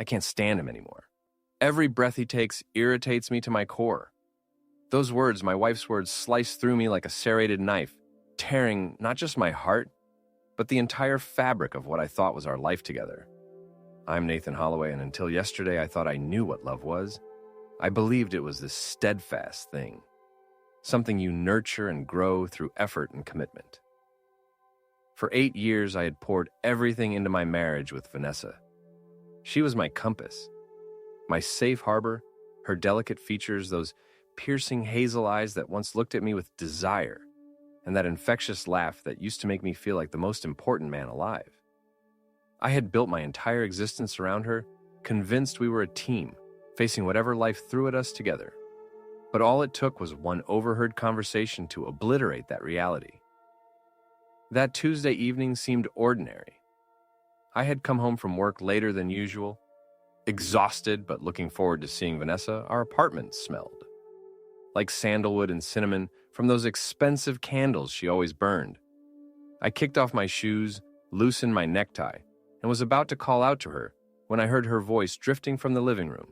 I can't stand him anymore. Every breath he takes irritates me to my core. Those words, my wife's words, slice through me like a serrated knife, tearing not just my heart, but the entire fabric of what I thought was our life together. I'm Nathan Holloway, and until yesterday I thought I knew what love was. I believed it was this steadfast thing, something you nurture and grow through effort and commitment. For 8 years, I had poured everything into my marriage with Vanessa. She was my compass, my safe harbor, her delicate features, those piercing hazel eyes that once looked at me with desire, and that infectious laugh that used to make me feel like the most important man alive. I had built my entire existence around her, convinced we were a team, facing whatever life threw at us together. But all it took was one overheard conversation to obliterate that reality. That Tuesday evening seemed ordinary. I had come home from work later than usual. Exhausted but looking forward to seeing Vanessa, our apartment smelled like sandalwood and cinnamon from those expensive candles she always burned. I kicked off my shoes, loosened my necktie, and was about to call out to her when I heard her voice drifting from the living room.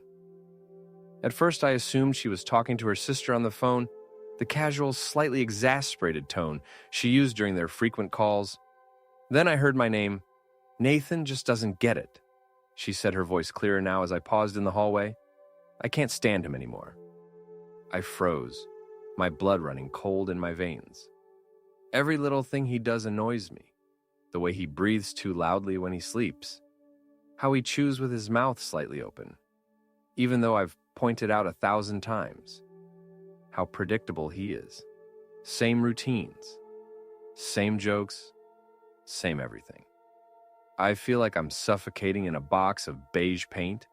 At first, I assumed she was talking to her sister on the phone, the casual, slightly exasperated tone she used during their frequent calls. Then I heard my name. "Nathan just doesn't get it," she said, her voice clearer now as I paused in the hallway. "I can't stand him anymore." I froze, my blood running cold in my veins. Every little thing he does annoys me. The way he breathes too loudly when he sleeps. How he chews with his mouth slightly open, even though I've pointed out 1,000 times. How predictable he is. Same routines, same jokes, same everything. I feel like I'm suffocating in a box of beige paint.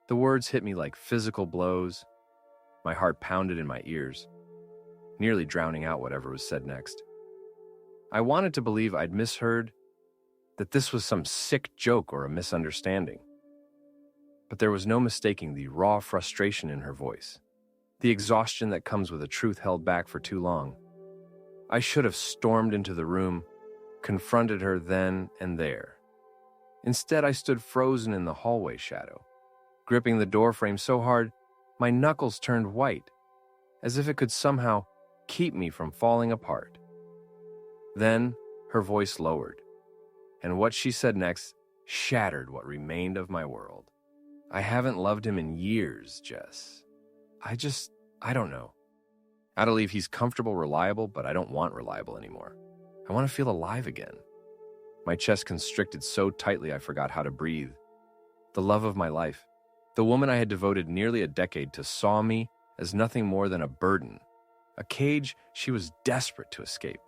The words hit me like physical blows. My heart pounded in my ears, nearly drowning out whatever was said next. I wanted to believe I'd misheard, that this was some sick joke or a misunderstanding. But there was no mistaking the raw frustration in her voice, the exhaustion that comes with a truth held back for too long. I should have stormed into the room, confronted her then and there. Instead, I stood frozen in the hallway shadow, gripping the doorframe so hard my knuckles turned white, as if it could somehow keep me from falling apart. Then her voice lowered, and what she said next shattered what remained of my world. "I haven't loved him in years, Jess. I don't know. I believe he's comfortable, reliable, but I don't want reliable anymore. I want to feel alive again." My chest constricted so tightly I forgot how to breathe. The love of my life, the woman I had devoted nearly a decade to, saw me as nothing more than a burden, a cage she was desperate to escape.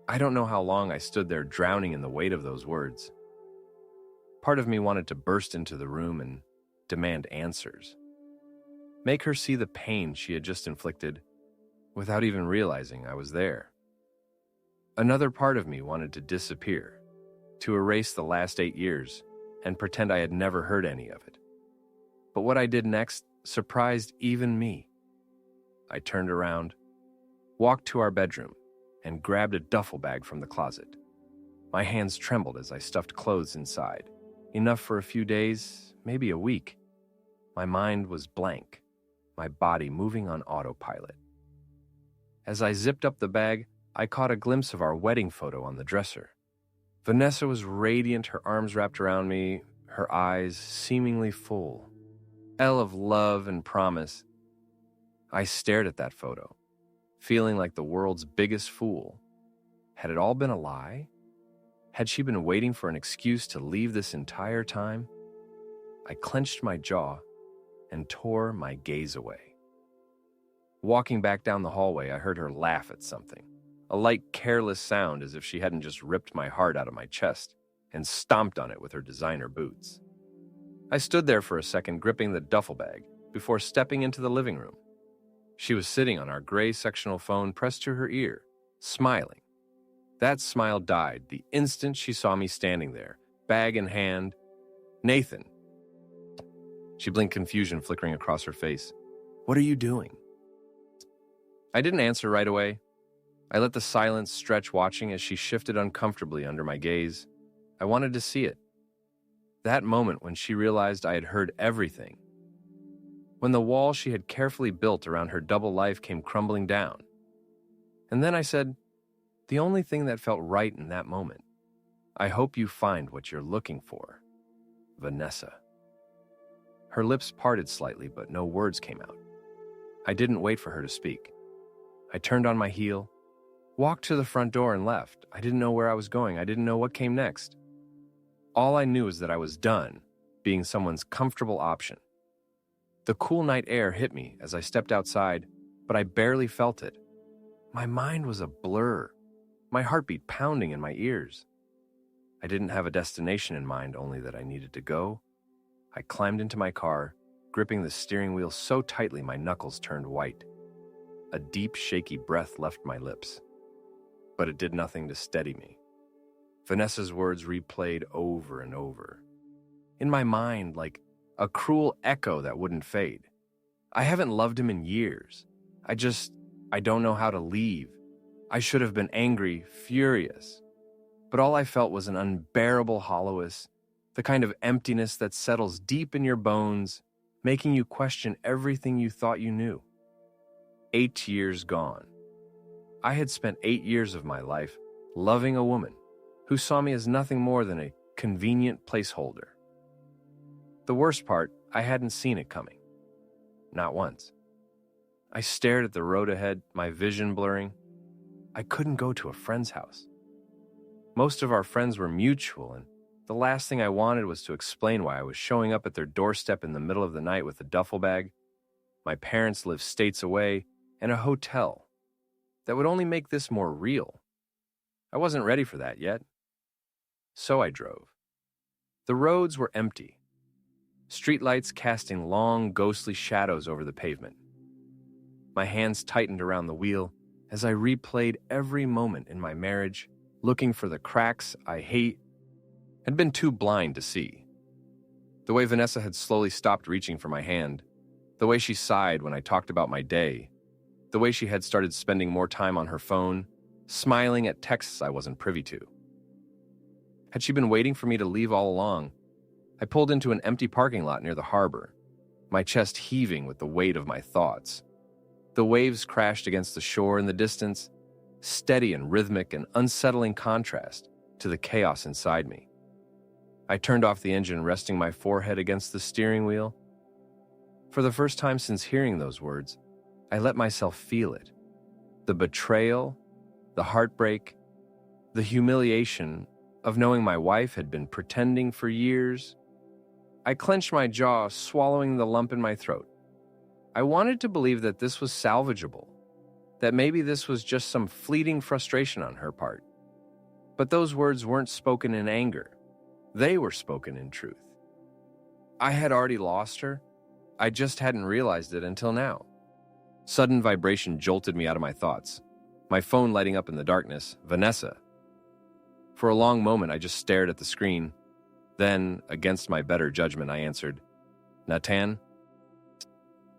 I don't know how long I stood there drowning in the weight of those words. Part of me wanted to burst into the room and demand answers. Make her see the pain she had just inflicted without even realizing I was there. Another part of me wanted to disappear, to erase the last 8 years and pretend I had never heard any of it. But what I did next surprised even me. I turned around, walked to our bedroom, and grabbed a duffel bag from the closet. My hands trembled as I stuffed clothes inside, enough for a few days, maybe a week. My mind was blank, my body moving on autopilot. As I zipped up the bag, I caught a glimpse of our wedding photo on the dresser. Vanessa was radiant, her arms wrapped around me, her eyes seemingly full. L of love and promise. I stared at that photo, feeling like the world's biggest fool. Had it all been a lie? Had she been waiting for an excuse to leave this entire time? I clenched my jaw and tore my gaze away. Walking back down the hallway, I heard her laugh at something. A light, careless sound as if she hadn't just ripped my heart out of my chest and stomped on it with her designer boots. I stood there for a second, gripping the duffel bag, before stepping into the living room. She was sitting on our gray sectional phone pressed to her ear, smiling. That smile died the instant she saw me standing there, bag in hand. "Nathan." She blinked, confusion flickering across her face. "What are you doing?" I didn't answer right away. I let the silence stretch, watching as she shifted uncomfortably under my gaze. I wanted to see it. That moment when she realized I had heard everything. When the wall she had carefully built around her double life came crumbling down. And then I said, the only thing that felt right in that moment, I hope you find what you're looking for, Vanessa. Her lips parted slightly, but no words came out. I didn't wait for her to speak. I turned on my heel, walked to the front door and left. I didn't know where I was going. I didn't know what came next. All I knew was that I was done being someone's comfortable option. The cool night air hit me as I stepped outside, but I barely felt it. My mind was a blur, my heartbeat pounding in my ears. I didn't have a destination in mind, only that I needed to go. I climbed into my car, gripping the steering wheel so tightly my knuckles turned white. A deep, shaky breath left my lips, but it did nothing to steady me. Vanessa's words replayed over and over, in my mind like a cruel echo that wouldn't fade. I haven't loved him in years. I don't know how to leave. I should have been angry, furious. But all I felt was an unbearable hollowness, the kind of emptiness that settles deep in your bones, making you question everything you thought you knew. 8 years gone. I had spent 8 years of my life loving a woman who saw me as nothing more than a convenient placeholder. The worst part, I hadn't seen it coming. Not once. I stared at the road ahead, my vision blurring. I couldn't go to a friend's house. Most of our friends were mutual, and the last thing I wanted was to explain why I was showing up at their doorstep in the middle of the night with a duffel bag. My parents lived states away, and a hotel. That would only make this more real. I wasn't ready for that yet. So I drove. The roads were empty, streetlights casting long, ghostly shadows over the pavement. My hands tightened around the wheel as I replayed every moment in my marriage, looking for the cracks I had been too blind to see. The way Vanessa had slowly stopped reaching for my hand, the way she sighed when I talked about my day, the way she had started spending more time on her phone, smiling at texts I wasn't privy to. Had she been waiting for me to leave all along? I pulled into an empty parking lot near the harbor, my chest heaving with the weight of my thoughts. The waves crashed against the shore in the distance, steady and rhythmic, an unsettling contrast to the chaos inside me. I turned off the engine, resting my forehead against the steering wheel. For the first time since hearing those words, I let myself feel it. The betrayal, the heartbreak, the humiliation of knowing my wife had been pretending for years. I clenched my jaw, swallowing the lump in my throat. I wanted to believe that this was salvageable, that maybe this was just some fleeting frustration on her part. But those words weren't spoken in anger. They were spoken in truth. I had already lost her. I just hadn't realized it until now. Sudden vibration jolted me out of my thoughts, my phone lighting up in the darkness. Vanessa. For a long moment, I just stared at the screen. Then, against my better judgment, I answered, "Natan?"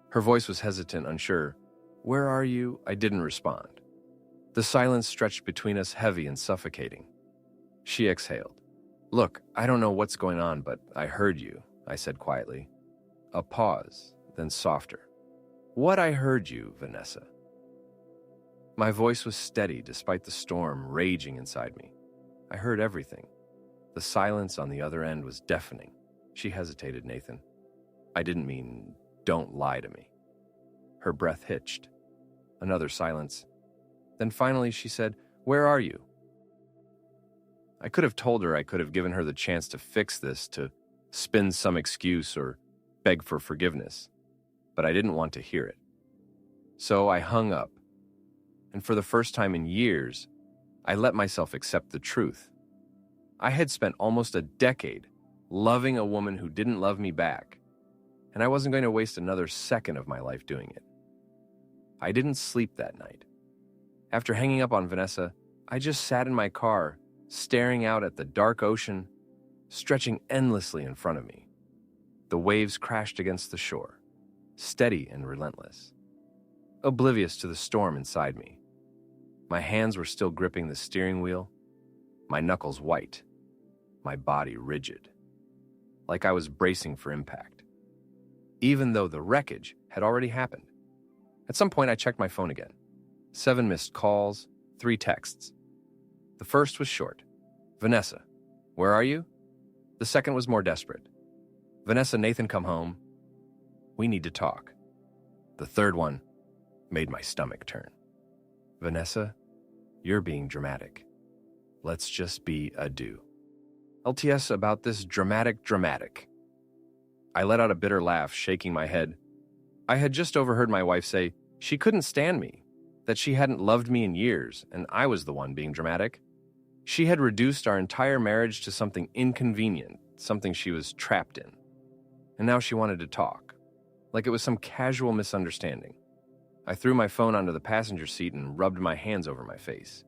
Her voice was hesitant, unsure. "Where are you?" I didn't respond. The silence stretched between us, heavy and suffocating. She exhaled. "Look, I don't know what's going on, but I heard you," I said quietly. A pause, then softer. "What I heard you, Vanessa." My voice was steady despite the storm raging inside me. I heard everything. The silence on the other end was deafening. She hesitated, "Nathan, I didn't mean, don't lie to me." Her breath hitched. Another silence. Then finally she said, "Where are you?" I could have told her, I could have given her the chance to fix this, to spin some excuse or beg for forgiveness, but I didn't want to hear it. So I hung up, and for the first time in years, I let myself accept the truth. I had spent almost a decade loving a woman who didn't love me back, and I wasn't going to waste another second of my life doing it. I didn't sleep that night. After hanging up on Vanessa, I just sat in my car, staring out at the dark ocean, stretching endlessly in front of me. The waves crashed against the shore, steady and relentless, oblivious to the storm inside me. My hands were still gripping the steering wheel, my knuckles white, my body rigid. like I was bracing for impact, even though the wreckage had already happened. At some point, I checked my phone again. 7 missed calls, 3 texts. The first was short. Vanessa, where are you? The second was more desperate. Vanessa, Nathan, come home. We need to talk. The third one made my stomach turn. Vanessa, you're being dramatic. Let's just be a do. LTS about this dramatic. I let out a bitter laugh, shaking my head. I had just overheard my wife say she couldn't stand me, that she hadn't loved me in years, and I was the one being dramatic. She had reduced our entire marriage to something inconvenient, something she was trapped in. And now she wanted to talk, like it was some casual misunderstanding. I threw my phone onto the passenger seat and rubbed my hands over my face.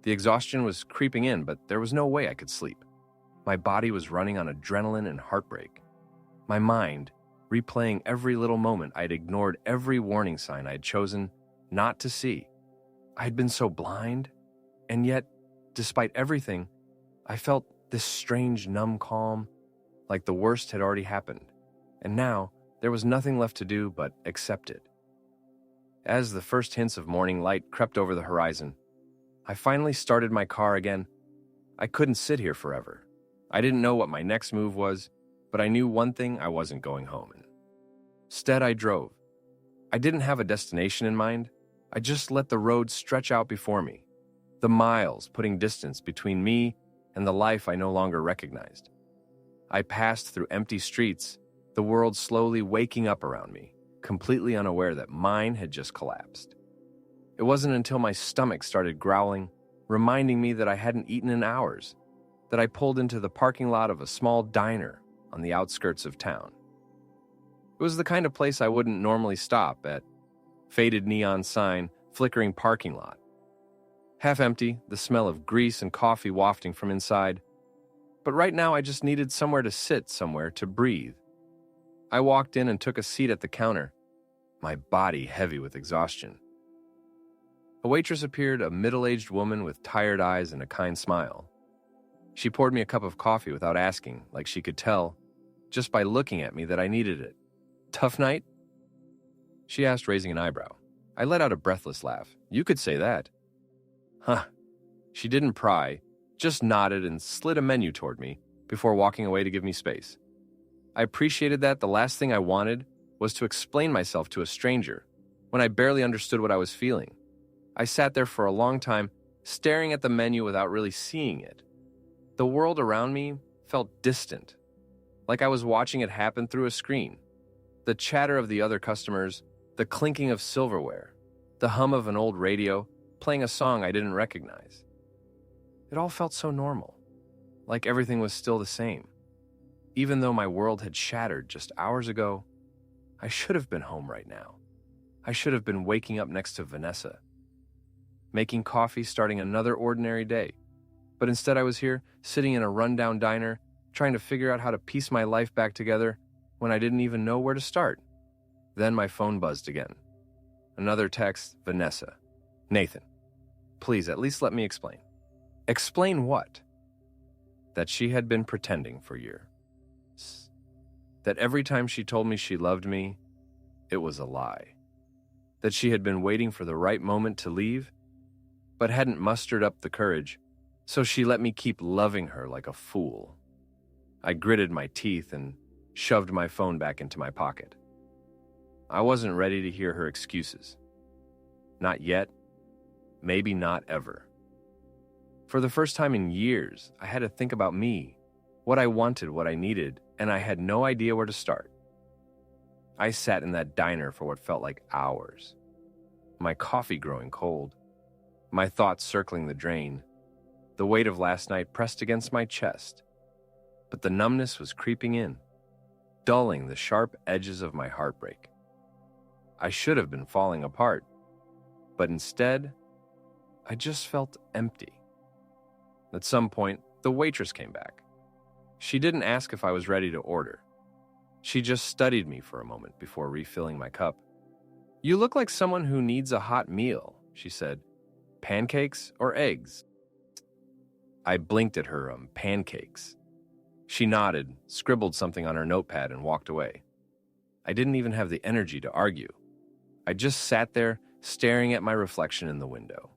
The exhaustion was creeping in, but there was no way I could sleep. My body was running on adrenaline and heartbreak. My mind, replaying every little moment I had ignored every warning sign I had chosen not to see. I had been so blind, and yet, despite everything, I felt this strange numb calm, like the worst had already happened, and now there was nothing left to do but accept it. As the first hints of morning light crept over the horizon, I finally started my car again. I couldn't sit here forever. I didn't know what my next move was, but I knew one thing: I wasn't going home. Instead, I drove. I didn't have a destination in mind. I just let the road stretch out before me, the miles putting distance between me and the life I no longer recognized. I passed through empty streets, the world slowly waking up around me, completely unaware that mine had just collapsed. It wasn't until my stomach started growling, reminding me that I hadn't eaten in hours, that I pulled into the parking lot of a small diner on the outskirts of town. It was the kind of place I wouldn't normally stop at. Faded neon sign, flickering parking lot. Half empty, the smell of grease and coffee wafting from inside. But right now I just needed somewhere to sit, somewhere to breathe. I walked in and took a seat at the counter, my body heavy with exhaustion. A waitress appeared, a middle-aged woman with tired eyes and a kind smile. She poured me a cup of coffee without asking, like she could tell, just by looking at me, that I needed it. Tough night? She asked, raising an eyebrow. I let out a breathless laugh. You could say that. Huh. She didn't pry, just nodded and slid a menu toward me before walking away to give me space. I appreciated that. The last thing I wanted was to explain myself to a stranger when I barely understood what I was feeling. I sat there for a long time, staring at the menu without really seeing it. The world around me felt distant, like I was watching it happen through a screen. The chatter of the other customers, the clinking of silverware, the hum of an old radio playing a song I didn't recognize. It all felt so normal, like everything was still the same. Even though my world had shattered just hours ago, I should have been home right now. I should have been waking up next to Vanessa, making coffee, starting another ordinary day. But instead I was here, sitting in a rundown diner, trying to figure out how to piece my life back together when I didn't even know where to start. Then my phone buzzed again. Another text, Vanessa. Nathan, please at least let me explain. Explain what? That she had been pretending for years. That every time she told me she loved me, it was a lie. That she had been waiting for the right moment to leave, but hadn't mustered up the courage, so she let me keep loving her like a fool. I gritted my teeth and shoved my phone back into my pocket. I wasn't ready to hear her excuses. Not yet. Maybe not ever. For the first time in years, I had to think about me, what I wanted, what I needed, and I had no idea where to start. I sat in that diner for what felt like hours, my coffee growing cold, my thoughts circling the drain, the weight of last night pressed against my chest. But the numbness was creeping in, dulling the sharp edges of my heartbreak. I should have been falling apart, but instead, I just felt empty. At some point, the waitress came back. She didn't ask if I was ready to order. She just studied me for a moment before refilling my cup. You look like someone who needs a hot meal, she said. Pancakes or eggs? I blinked at her, pancakes. She nodded, scribbled something on her notepad, and walked away. I didn't even have the energy to argue. I just sat there, staring at my reflection in the window.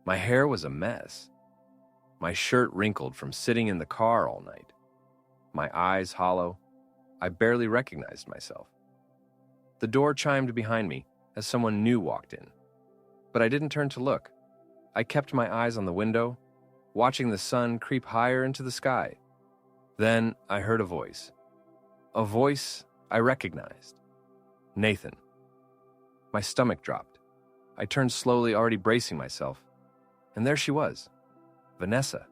My hair was a mess. My shirt wrinkled from sitting in the car all night. My eyes hollow. I barely recognized myself. The door chimed behind me as someone new walked in. But I didn't turn to look. I kept my eyes on the window, watching the sun creep higher into the sky. Then I heard a voice. A voice I recognized. Nathan. My stomach dropped. I turned slowly, already bracing myself. And there she was. Vanessa.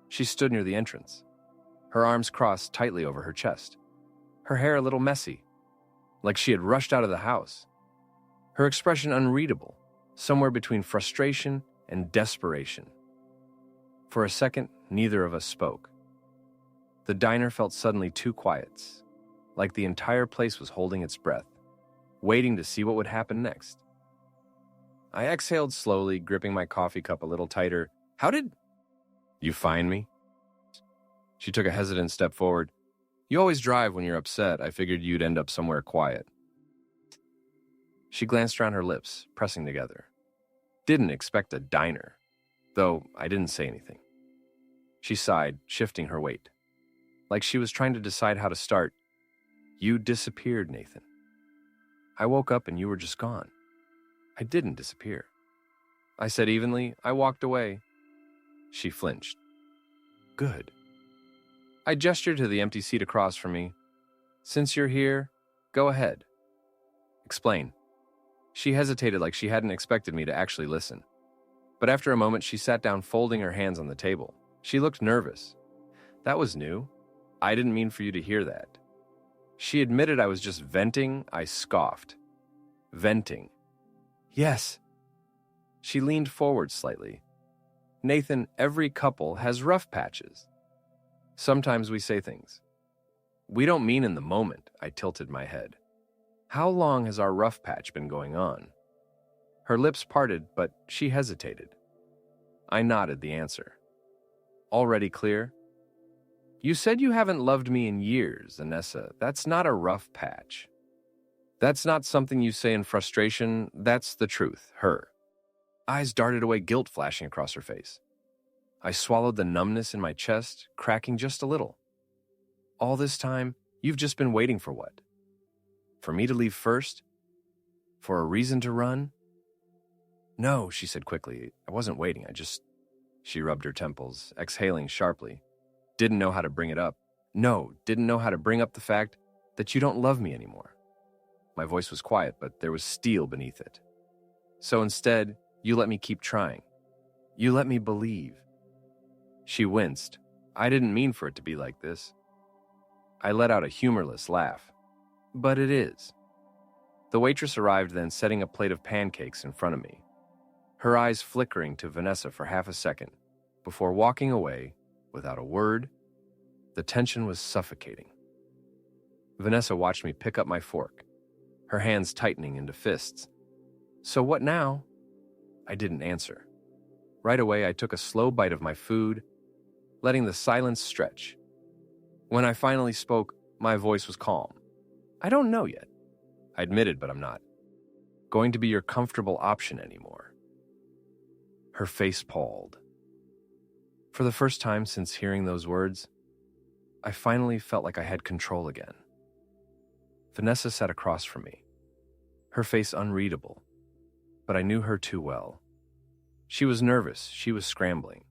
She stood near the entrance. Her arms crossed tightly over her chest. Her hair a little messy, like she had rushed out of the house. Her expression unreadable, somewhere between frustration and desperation. For a second, neither of us spoke. The diner felt suddenly too quiet, like the entire place was holding its breath, waiting to see what would happen next. I exhaled slowly, gripping my coffee cup a little tighter. How did you find me? She took a hesitant step forward. You always drive when you're upset. I figured you'd end up somewhere quiet. She glanced around, her lips pressing together. Didn't expect a diner, though I didn't say anything. She sighed, shifting her weight. Like she was trying to decide how to start. You disappeared, Nathan. I woke up and you were just gone. I didn't disappear. I said evenly. I walked away. She flinched. Good. I gestured to the empty seat across from me. Since you're here, go ahead. Explain. She hesitated, like she hadn't expected me to actually listen. But after a moment, she sat down, folding her hands on the table. She looked nervous. That was new. I didn't mean for you to hear that. She admitted I was just venting. I scoffed. Venting. Yes. She leaned forward slightly. Nathan, every couple has rough patches. Sometimes we say things we don't mean in the moment. I tilted my head. How long has our rough patch been going on? Her lips parted, but she hesitated. I nodded the answer. Already clear? You said you haven't loved me in years, Vanessa. That's not a rough patch. That's not something you say in frustration. That's the truth. Her eyes darted away, guilt flashing across her face. I swallowed the numbness in my chest, cracking just a little. All this time, you've just been waiting for what? For me to leave first? For a reason to run? No, she said quickly. I wasn't waiting. She rubbed her temples, exhaling sharply. Didn't know how to bring it up. No, didn't know how to bring up the fact that you don't love me anymore. My voice was quiet, but there was steel beneath it. So instead, you let me keep trying. You let me believe. She winced. I didn't mean for it to be like this. I let out a humorless laugh. But it is. The waitress arrived then, setting a plate of pancakes in front of me. Her eyes flickering to Vanessa for half a second, before walking away without a word. The tension was suffocating. Vanessa watched me pick up my fork, her hands tightening into fists. So what now? I didn't answer. Right away, I took a slow bite of my food, letting the silence stretch. When I finally spoke, my voice was calm. I don't know yet. I admitted, but I'm not going to be your comfortable option anymore. Her face palled. For the first time since hearing those words, I finally felt like I had control again. Vanessa sat across from me, her face unreadable, but I knew her too well. She was nervous, she was scrambling.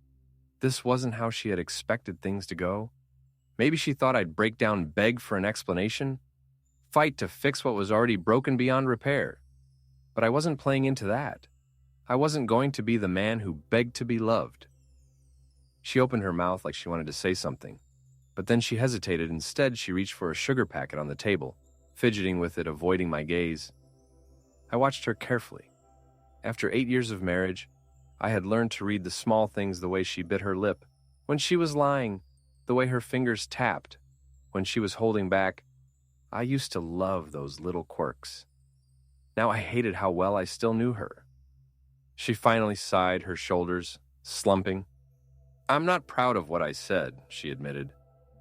This wasn't how she had expected things to go. Maybe she thought I'd break down, beg for an explanation, fight to fix what was already broken beyond repair. But I wasn't playing into that. I wasn't going to be the man who begged to be loved. She opened her mouth like she wanted to say something, but then she hesitated. Instead, she reached for a sugar packet on the table, fidgeting with it, avoiding my gaze. I watched her carefully. After 8 years of marriage, I had learned to read the small things, the way she bit her lip when she was lying, the way her fingers tapped when she was holding back. I used to love those little quirks. Now I hated how well I still knew her. She finally sighed, her shoulders slumping. I'm not proud of what I said, she admitted.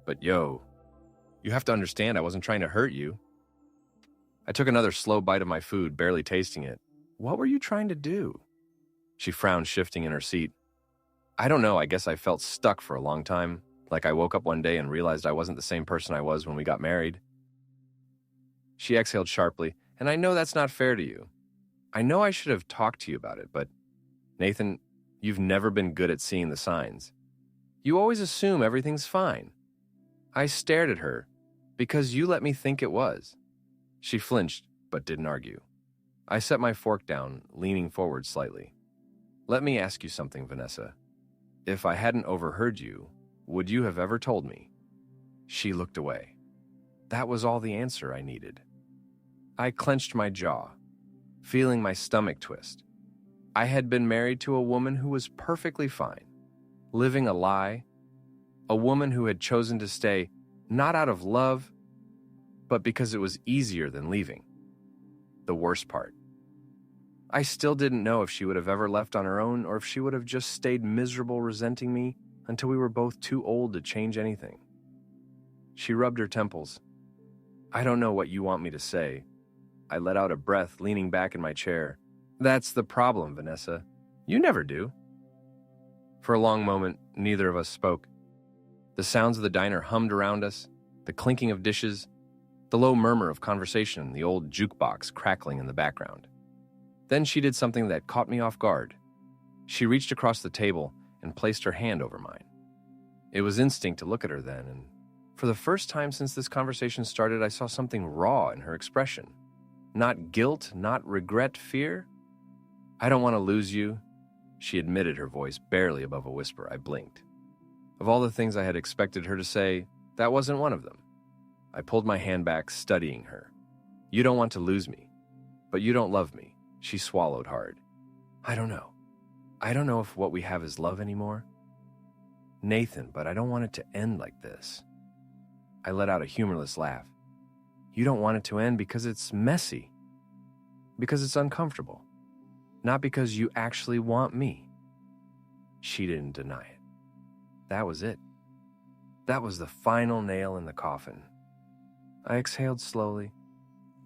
But yo, you have to understand I wasn't trying to hurt you. I took another slow bite of my food, barely tasting it. What were you trying to do? She frowned, shifting in her seat. I don't know, I guess I felt stuck for a long time, like I woke up one day and realized I wasn't the same person I was when we got married. She exhaled sharply, and I know that's not fair to you. I know I should have talked to you about it, but Nathan, you've never been good at seeing the signs. You always assume everything's fine. I stared at her because you let me think it was. She flinched, but didn't argue. I set my fork down, leaning forward slightly. Let me ask you something, Vanessa. If I hadn't overheard you, would you have ever told me? She looked away. That was all the answer I needed. I clenched my jaw, feeling my stomach twist. I had been married to a woman who was perfectly fine, living a lie, a woman who had chosen to stay not out of love, but because it was easier than leaving. The worst part. I still didn't know if she would have ever left on her own or if she would have just stayed miserable resenting me until we were both too old to change anything. She rubbed her temples. I don't know what you want me to say. I let out a breath, leaning back in my chair. That's the problem, Vanessa. You never do. For a long moment, neither of us spoke. The sounds of the diner hummed around us, the clinking of dishes, the low murmur of conversation, the old jukebox crackling in the background. Then she did something that caught me off guard. She reached across the table and placed her hand over mine. It was instinct to look at her then, and for the first time since this conversation started, I saw something raw in her expression. Not guilt, not regret, fear. I don't want to lose you, she admitted, her voice barely above a whisper. I blinked. Of all the things I had expected her to say, that wasn't one of them. I pulled my hand back, studying her. You don't want to lose me, but you don't love me. She swallowed hard. I don't know. I don't know if what we have is love anymore. Nathan, but I don't want it to end like this. I let out a humorless laugh. You don't want it to end because it's messy. Because it's uncomfortable. Not because you actually want me. She didn't deny it. That was it. That was the final nail in the coffin. I exhaled slowly,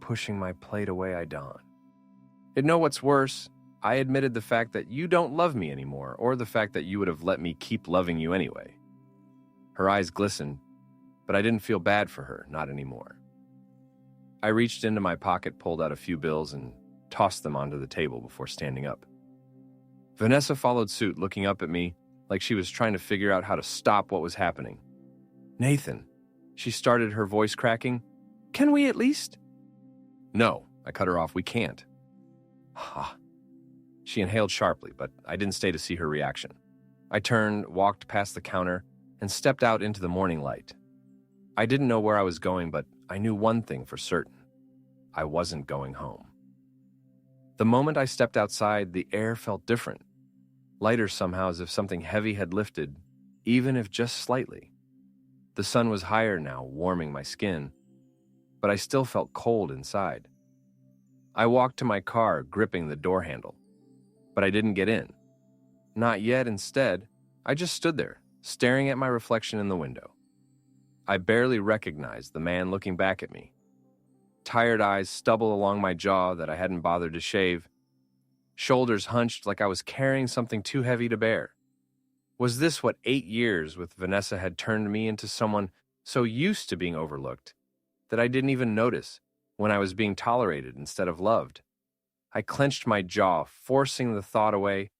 pushing my plate away. I dawned. And know what's worse? I admitted the fact that you don't love me anymore, or the fact that you would have let me keep loving you anyway. Her eyes glistened, but I didn't feel bad for her, not anymore. I reached into my pocket, pulled out a few bills, and tossed them onto the table before standing up. Vanessa followed suit, looking up at me like she was trying to figure out how to stop what was happening. Nathan, she started, her voice cracking. Can we at least? No, I cut her off. We can't. Ha. She inhaled sharply, but I didn't stay to see her reaction. I turned, walked past the counter, and stepped out into the morning light. I didn't know where I was going, but I knew one thing for certain. I wasn't going home. The moment I stepped outside, the air felt different. Lighter somehow, as if something heavy had lifted, even if just slightly. The sun was higher now, warming my skin, but I still felt cold inside. I walked to my car, gripping the door handle, but I didn't get in. Not yet. Instead, I just stood there, staring at my reflection in the window. I barely recognized the man looking back at me. Tired eyes, stubble along my jaw that I hadn't bothered to shave, shoulders hunched like I was carrying something too heavy to bear. Was this what 8 years with Vanessa had turned me into, someone so used to being overlooked that I didn't even notice when I was being tolerated instead of loved? I clenched my jaw, forcing the thought away.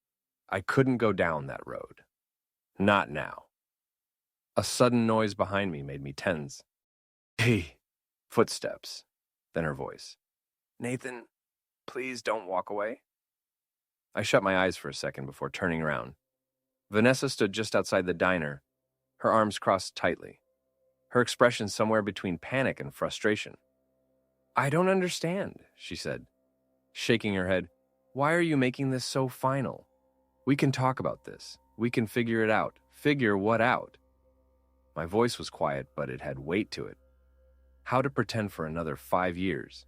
I couldn't go down that road. Not now. A sudden noise behind me made me tense. Hey, footsteps. Then her voice. Nathan, please don't walk away. I shut my eyes for a second before turning around. Vanessa stood just outside the diner, her arms crossed tightly, her expression somewhere between panic and frustration. I don't understand, she said, shaking her head. Why are you making this so final? We can talk about this. We can figure it out. Figure what out? My voice was quiet, but it had weight to it. How to pretend for another 5 years?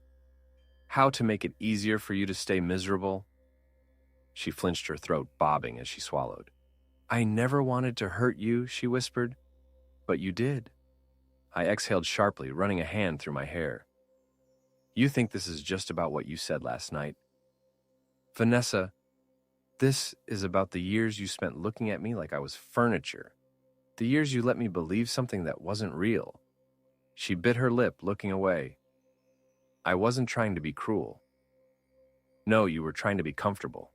How to make it easier for you to stay miserable? She flinched, her throat bobbing as she swallowed. I never wanted to hurt you, she whispered, but you did. I exhaled sharply, running a hand through my hair. You think this is just about what you said last night? Vanessa, this is about the years you spent looking at me like I was furniture. The years you let me believe something that wasn't real. She bit her lip, looking away. I wasn't trying to be cruel. No, you were trying to be comfortable.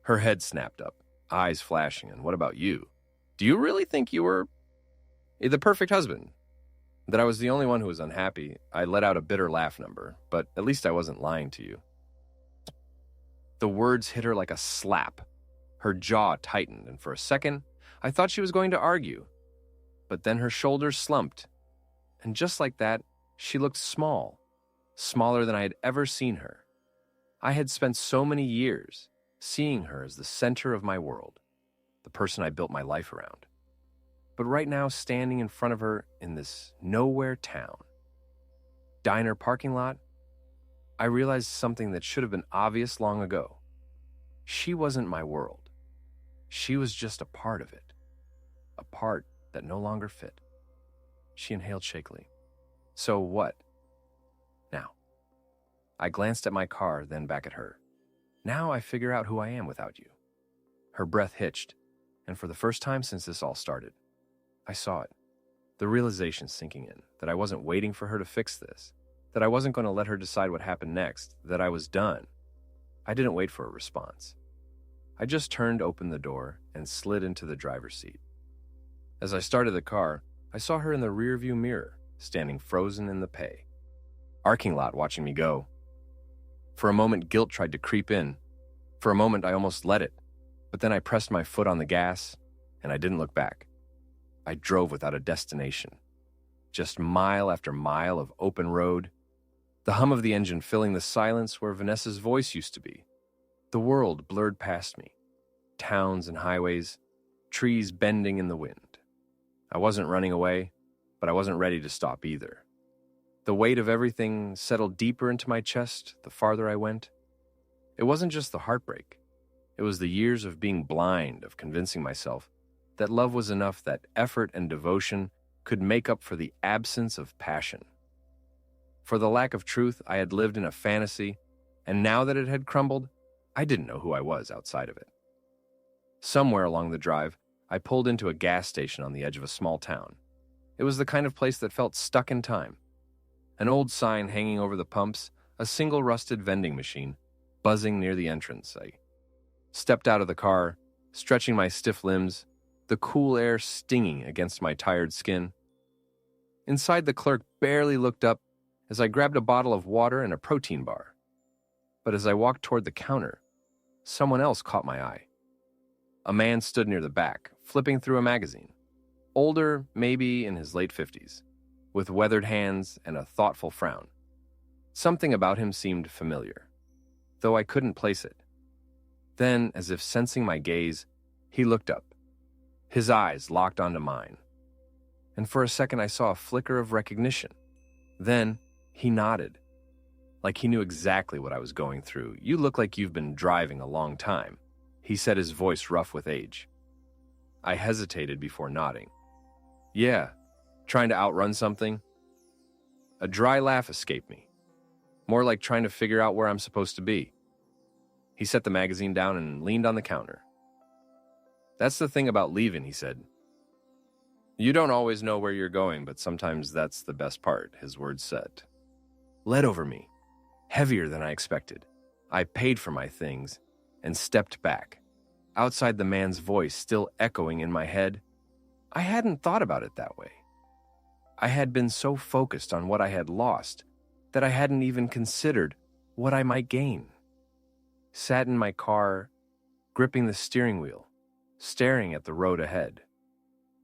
Her head snapped up, eyes flashing, and what about you? Do you really think you were the perfect husband? That I was the only one who was unhappy? I let out a bitter laugh number, but at least I wasn't lying to you. The words hit her like a slap. Her jaw tightened, and for a second, I thought she was going to argue. But then her shoulders slumped, and just like that, she looked small, smaller than I had ever seen her. I had spent so many years seeing her as the center of my world, the person I built my life around. But right now, standing in front of her in this nowhere town, diner parking lot, I realized something that should have been obvious long ago. She wasn't my world. She was just a part of it, a part that no longer fit. She inhaled shakily. So what? Now. I glanced at my car, then back at her. Now I figure out who I am without you. Her breath hitched, and for the first time since this all started, I saw it. The realization sinking in, that I wasn't waiting for her to fix this, that I wasn't going to let her decide what happened next, that I was done. I didn't wait for a response. I just turned open the door and slid into the driver's seat. As I started the car, I saw her in the rearview mirror, standing frozen in the pay. Parking lot watching me go. For a moment, guilt tried to creep in. For a moment, I almost let it, but then I pressed my foot on the gas, and I didn't look back. I drove without a destination. Just mile after mile of open road, the hum of the engine filling the silence where Vanessa's voice used to be. The world blurred past me. Towns and highways, trees bending in the wind. I wasn't running away, but I wasn't ready to stop either. The weight of everything settled deeper into my chest the farther I went. It wasn't just the heartbreak. It was the years of being blind, of convincing myself that love was enough, that effort and devotion could make up for the absence of passion. For the lack of truth, I had lived in a fantasy, and now that it had crumbled, I didn't know who I was outside of it. Somewhere along the drive, I pulled into a gas station on the edge of a small town. It was the kind of place that felt stuck in time. An old sign hanging over the pumps, a single rusted vending machine, buzzing near the entrance. I stepped out of the car, stretching my stiff limbs, the cool air stinging against my tired skin. Inside, the clerk barely looked up as I grabbed a bottle of water and a protein bar. But as I walked toward the counter, someone else caught my eye. A man stood near the back, flipping through a magazine. Older, maybe in his late 50s, with weathered hands and a thoughtful frown. Something about him seemed familiar, though I couldn't place it. Then, as if sensing my gaze, he looked up. His eyes locked onto mine. And for a second I saw a flicker of recognition. Then, he nodded, like he knew exactly what I was going through. "You look like you've been driving a long time," he said, his voice rough with age. I hesitated before nodding. "Yeah, trying to outrun something." A dry laugh escaped me, more like trying to figure out where I'm supposed to be. He set the magazine down and leaned on the counter. "That's the thing about leaving," he said. "You don't always know where you're going, but sometimes that's the best part," his words said. Led over me, heavier than I expected. I paid for my things and stepped back, outside the man's voice still echoing in my head. I hadn't thought about it that way. I had been so focused on what I had lost that I hadn't even considered what I might gain. Sat in my car, gripping the steering wheel, staring at the road ahead.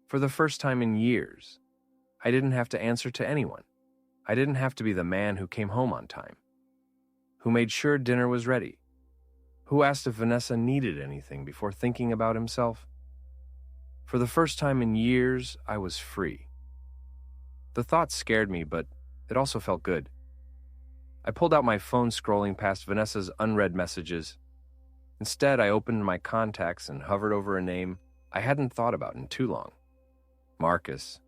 For the first time in years, I didn't have to answer to anyone. I didn't have to be the man who came home on time, who made sure dinner was ready, who asked if Vanessa needed anything before thinking about himself. For the first time in years, I was free. The thought scared me, but it also felt good. I pulled out my phone, scrolling past Vanessa's unread messages. Instead, I opened my contacts and hovered over a name I hadn't thought about in too long. Marcus,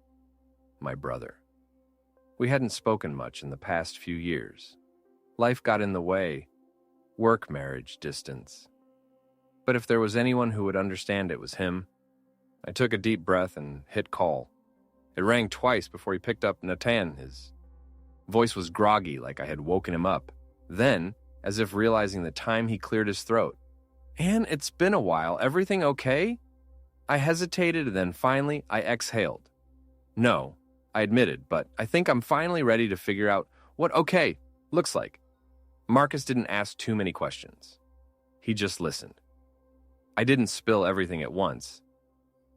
my brother. We hadn't spoken much in the past few years. Life got in the way. Work, marriage, distance. But if there was anyone who would understand, it was him. I took a deep breath and hit call. It rang twice before he picked up. Nathan. His voice was groggy, like I had woken him up. Then, as if realizing the time, he cleared his throat. "Anne, it's been a while. Everything okay?" I hesitated, and then finally, I exhaled. "No," I admitted, "but I think I'm finally ready to figure out what okay looks like." Marcus didn't ask too many questions. He just listened. I didn't spill everything at once.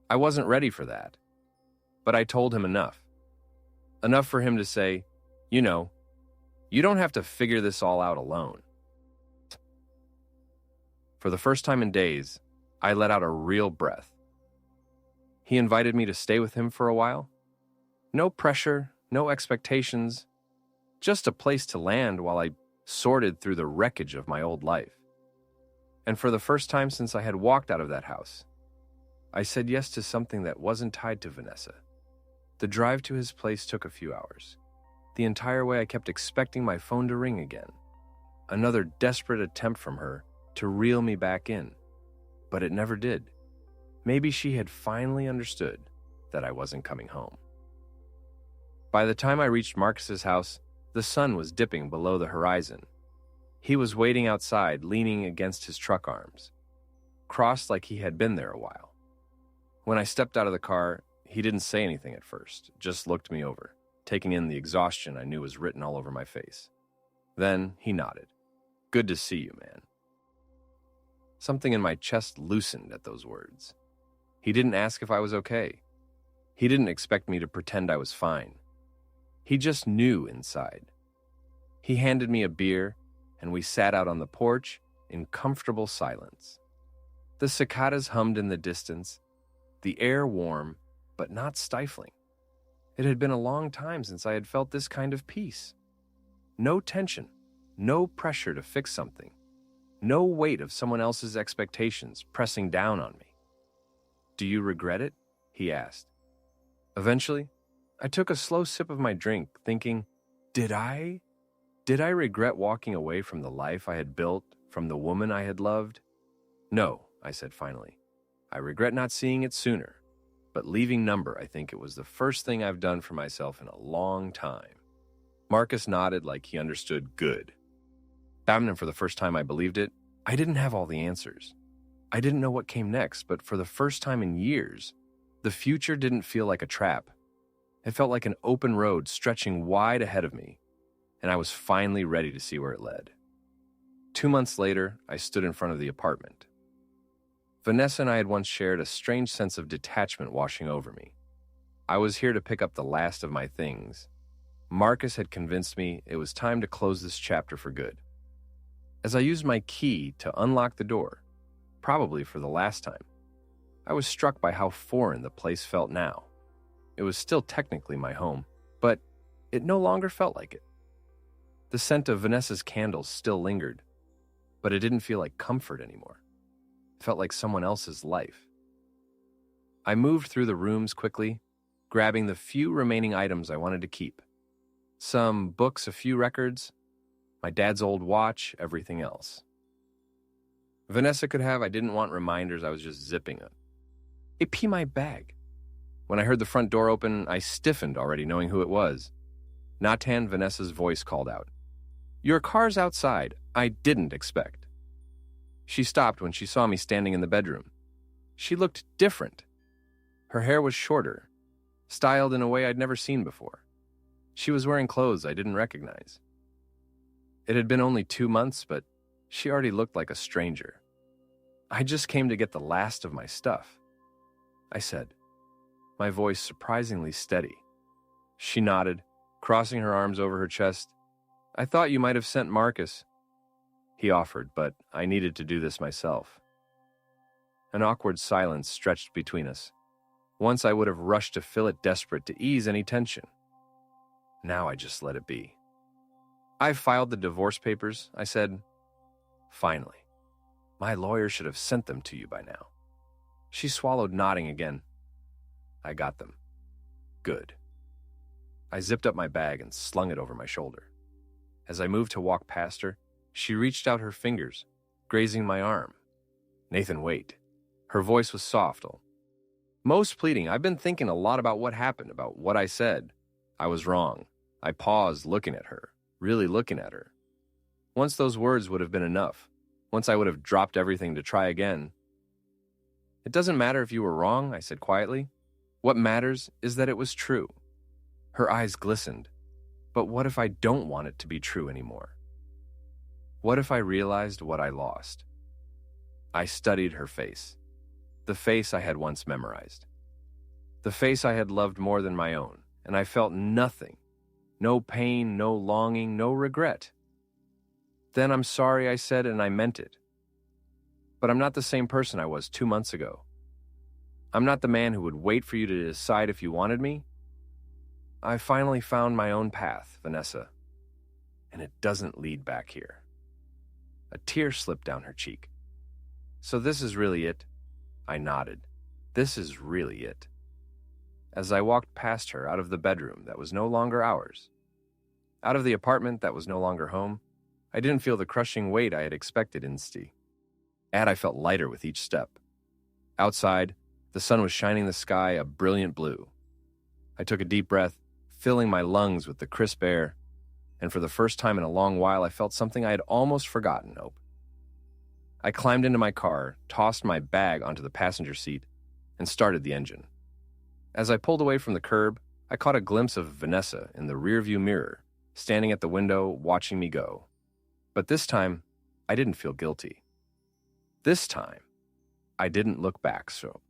I wasn't ready for that. But I told him enough. Enough for him to say, "You know, you don't have to figure this all out alone." For the first time in days, I let out a real breath. He invited me to stay with him for a while. No pressure, no expectations, just a place to land while I sorted through the wreckage of my old life. And for the first time since I had walked out of that house, I said yes to something that wasn't tied to Vanessa. The drive to his place took a few hours. The entire way I kept expecting my phone to ring again. Another desperate attempt from her to reel me back in. But it never did. Maybe she had finally understood that I wasn't coming home. By the time I reached Marcus's house, the sun was dipping below the horizon. He was waiting outside, leaning against his truck arms, crossed like he had been there a while. When I stepped out of the car, he didn't say anything at first, just looked me over, taking in the exhaustion I knew was written all over my face. Then he nodded. "Good to see you, man." Something in my chest loosened at those words. He didn't ask if I was okay. He didn't expect me to pretend I was fine. He just knew inside. He handed me a beer, and we sat out on the porch in comfortable silence. The cicadas hummed in the distance, the air warm, but not stifling. It had been a long time since I had felt this kind of peace. No tension, no pressure to fix something, no weight of someone else's expectations pressing down on me. "Do you regret it?" he asked. Eventually, I took a slow sip of my drink, thinking, Did I regret walking away from the life I had built, from the woman I had loved? "No," I said finally. "I regret not seeing it sooner. But leaving Number, I think it was the first thing I've done for myself in a long time." Marcus nodded like he understood good. And for the first time I believed it. I didn't have all the answers. I didn't know what came next, but for the first time in years, the future didn't feel like a trap. It felt like an open road stretching wide ahead of me, and I was finally ready to see where it led. 2 months later, I stood in front of the apartment. Vanessa and I had once shared a strange sense of detachment washing over me. I was here to pick up the last of my things. Marcus had convinced me it was time to close this chapter for good. As I used my key to unlock the door, probably for the last time, I was struck by how foreign the place felt now. It was still technically my home, but it no longer felt like it. The scent of Vanessa's candles still lingered, but it didn't feel like comfort anymore. It felt like someone else's life. I moved through the rooms quickly, grabbing the few remaining items I wanted to keep. Some books, a few records, my dad's old watch, everything else. Vanessa could have, I didn't want reminders, I was just zipping it. Pee my bag. When I heard the front door open, I stiffened, already knowing who it was. Nathan, Vanessa's voice called out. "Your car's outside. I didn't expect." She stopped when she saw me standing in the bedroom. She looked different. Her hair was shorter, styled in a way I'd never seen before. She was wearing clothes I didn't recognize. It had been only 2 months, but she already looked like a stranger. "I just came to get the last of my stuff," I said, my voice surprisingly steady. She nodded, crossing her arms over her chest. "I thought you might have sent Marcus." He offered, but I needed to do this myself. An awkward silence stretched between us. Once I would have rushed to fill it, desperate to ease any tension. Now I just let it be. "I filed the divorce papers," I said. "Finally. My lawyer should have sent them to you by now." She swallowed, nodding again. "I got them." "Good." I zipped up my bag and slung it over my shoulder. As I moved to walk past her, she reached out her fingers, grazing my arm. "Nathan, wait." Her voice was soft, most pleading. I've been thinking a lot about what happened, about what I said. I was wrong. I paused, looking at her, really looking at her. Once those words would have been enough. Once I would have dropped everything to try again. "It doesn't matter if you were wrong," I said quietly. "What matters is that it was true." Her eyes glistened. "But what if I don't want it to be true anymore? What if I realized what I lost?" I studied her face. The face I had once memorized. The face I had loved more than my own, and I felt nothing. No pain, no longing, no regret. "Then I'm sorry," I said, and I meant it. "But I'm not the same person I was 2 months ago. I'm not the man who would wait for you to decide if you wanted me. I finally found my own path, Vanessa, and it doesn't lead back here." A tear slipped down her cheek. "So this is really it?" I nodded. "This is really it." As I walked past her out of the bedroom that was no longer ours, out of the apartment that was no longer home, I didn't feel the crushing weight I had expected instead. I felt lighter with each step. Outside, the sun was shining the sky a brilliant blue. I took a deep breath, filling my lungs with the crisp air, and for the first time in a long while, I felt something I had almost forgotten, hope. I climbed into my car, tossed my bag onto the passenger seat, and started the engine. As I pulled away from the curb, I caught a glimpse of Vanessa in the rearview mirror, standing at the window, watching me go. But this time, I didn't feel guilty. This time, I didn't look back, so